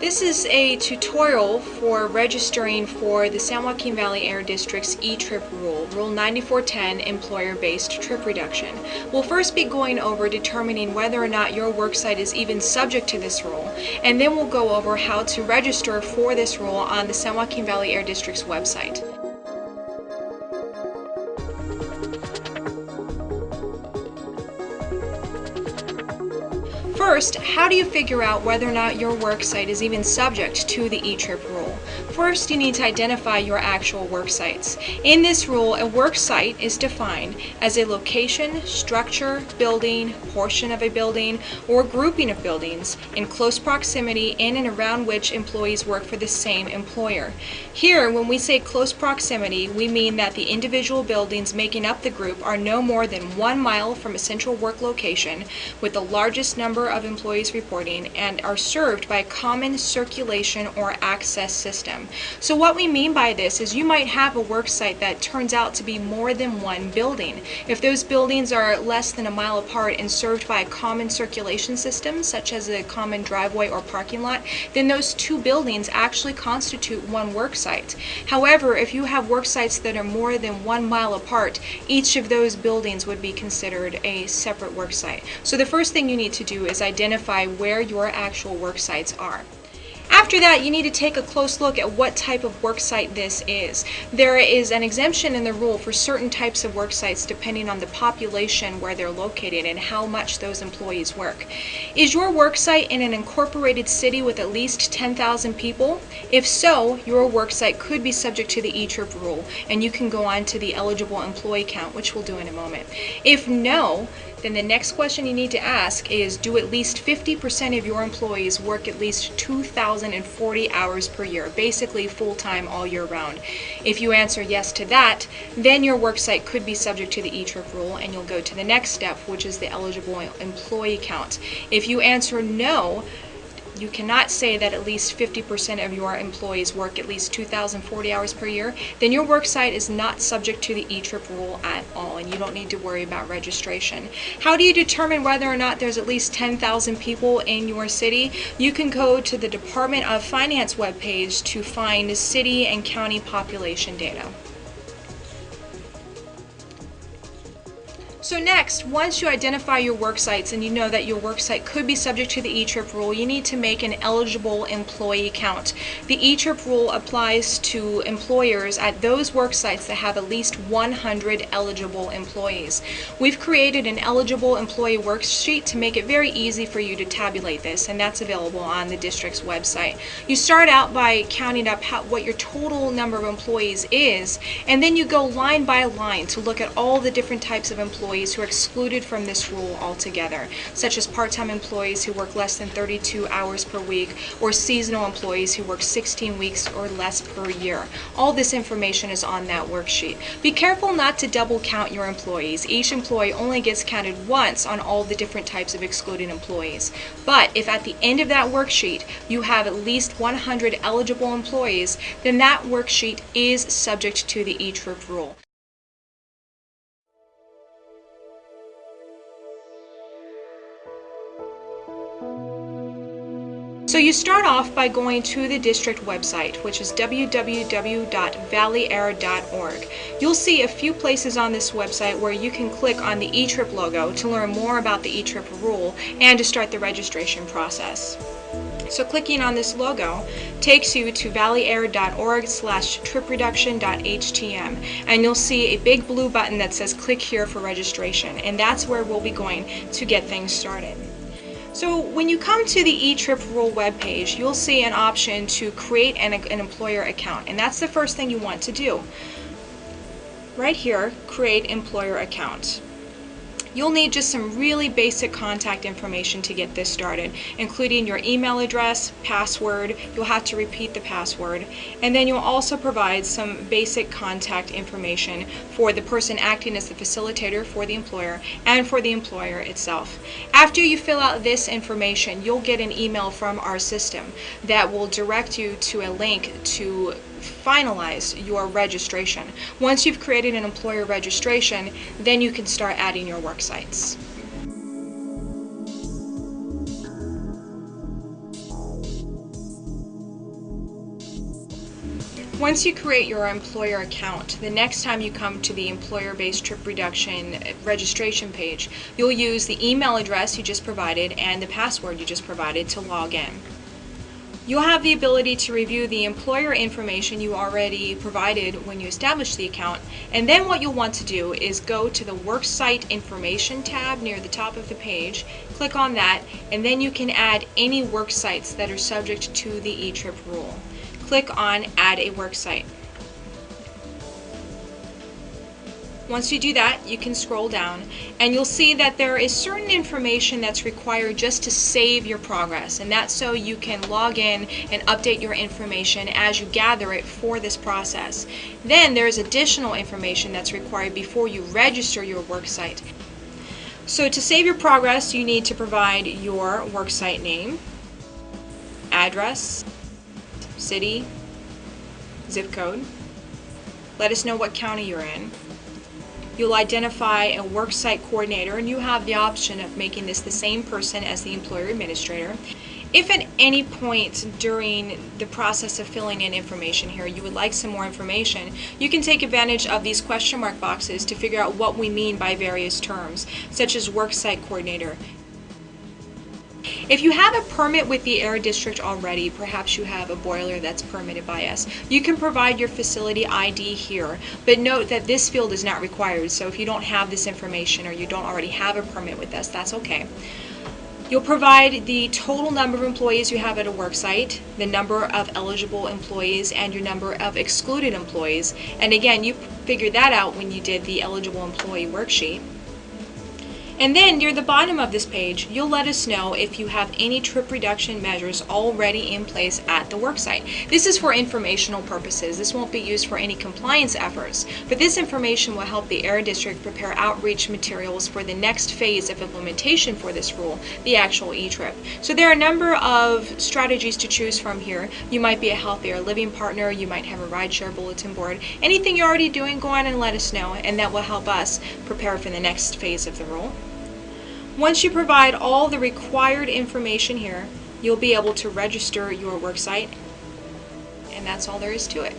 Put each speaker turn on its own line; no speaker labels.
This is a tutorial for registering for the San Joaquin Valley Air District's eTRIP rule, Rule 9410, Employer-Based Trip Reduction. We'll first be going over determining whether or not your worksite is even subject to this rule, and then we'll go over how to register for this rule on the San Joaquin Valley Air District's website. First, how do you figure out whether or not your worksite is even subject to the eTRIP rule? First, you need to identify your actual worksites. In this rule, a worksite is defined as a location, structure, building, portion of a building, or grouping of buildings in close proximity in and around which employees work for the same employer. Here, when we say close proximity, we mean that the individual buildings making up the group are no more than 1 mile from a central work location with the largest number of employees reporting and are served by a common circulation or access system. So what we mean by this is you might have a worksite that turns out to be more than one building. If those buildings are less than a mile apart and served by a common circulation system, such as a common driveway or parking lot, then those two buildings actually constitute one worksite. However, if you have worksites that are more than 1 mile apart, each of those buildings would be considered a separate worksite. So the first thing you need to do is identify where your actual work sites are. After that, you need to take a close look at what type of worksite this is. There is an exemption in the rule for certain types of worksites depending on the population where they're located and how much those employees work. Is your worksite in an incorporated city with at least 10,000 people? If so, your worksite could be subject to the eTRIP rule, and you can go on to the eligible employee count, which we'll do in a moment. If no, then the next question you need to ask is, do at least 50% of your employees work at least 2,040 hours per year, basically full-time all year round? If you answer yes to that, then your worksite could be subject to the eTRIP rule, and you'll go to the next step, which is the eligible employee count. If you answer no, you cannot say that at least 50% of your employees work at least 2,040 hours per year, then your worksite is not subject to the eTRIP rule at all, and you don't need to worry about registration. How do you determine whether or not there's at least 10,000 people in your city? You can go to the Department of Finance webpage to find city and county population data. So next, once you identify your worksites and you know that your worksite could be subject to the eTRIP rule, you need to make an eligible employee count. The eTRIP rule applies to employers at those worksites that have at least 100 eligible employees. We've created an eligible employee worksheet to make it very easy for you to tabulate this, and that's available on the district's website. You start out by counting up what your total number of employees is, and then you go line by line to look at all the different types of employees who are excluded from this rule altogether, such as part-time employees who work less than 32 hours per week, or seasonal employees who work 16 weeks or less per year. All this information is on that worksheet. Be careful not to double count your employees. Each employee only gets counted once on all the different types of excluded employees. But if at the end of that worksheet you have at least 100 eligible employees, then that worksheet is subject to the eTRIP rule. So you start off by going to the district website, which is www.valleyair.org. You'll see a few places on this website where you can click on the eTRIP logo to learn more about the eTRIP rule and to start the registration process. So clicking on this logo takes you to valleyair.org/tripreduction.htm, and you'll see a big blue button that says click here for registration, and that's where we'll be going to get things started. So when you come to the eTRIP rule webpage, you'll see an option to create an employer account, and that's the first thing you want to do. Right here, create employer account. You'll need just some really basic contact information to get this started, including your email address, password. You'll have to repeat the password, and then you'll also provide some basic contact information for the person acting as the facilitator for the employer and for the employer itself. After you fill out this information, you'll get an email from our system that will direct you to a link to finalize your registration. Once you've created an employer registration, then you can start adding your work sites. Once you create your employer account, the next time you come to the employer-based trip reduction registration page, you'll use the email address you just provided and the password you just provided to log in. You'll have the ability to review the employer information you already provided when you established the account, and then what you'll want to do is go to the Worksite Information tab near the top of the page, click on that, and then you can add any work sites that are subject to the eTRIP rule. Click on Add a Worksite. Once you do that, you can scroll down and you'll see that there is certain information that's required just to save your progress, and that's so you can log in and update your information as you gather it for this process. Then there's additional information that's required before you register your worksite. So to save your progress, you need to provide your worksite name, address, city, zip code. Let us know what county you're in. You'll identify a worksite coordinator, and you have the option of making this the same person as the employer administrator. If at any point during the process of filling in information here you would like some more information, you can take advantage of these question mark boxes to figure out what we mean by various terms, such as worksite coordinator. If you have a permit with the Air District already, perhaps you have a boiler that's permitted by us, you can provide your facility ID here, but note that this field is not required, so if you don't have this information or you don't already have a permit with us, that's okay. You'll provide the total number of employees you have at a worksite, the number of eligible employees, and your number of excluded employees, and again, you figured that out when you did the eligible employee worksheet. And then near the bottom of this page, you'll let us know if you have any trip reduction measures already in place at the worksite. This is for informational purposes. This won't be used for any compliance efforts, but this information will help the Air District prepare outreach materials for the next phase of implementation for this rule, the actual eTRIP. So there are a number of strategies to choose from here. You might be a healthier living partner, you might have a rideshare bulletin board. Anything you're already doing, go on and let us know, and that will help us prepare for the next phase of the rule. Once you provide all the required information here, you'll be able to register your worksite, and that's all there is to it.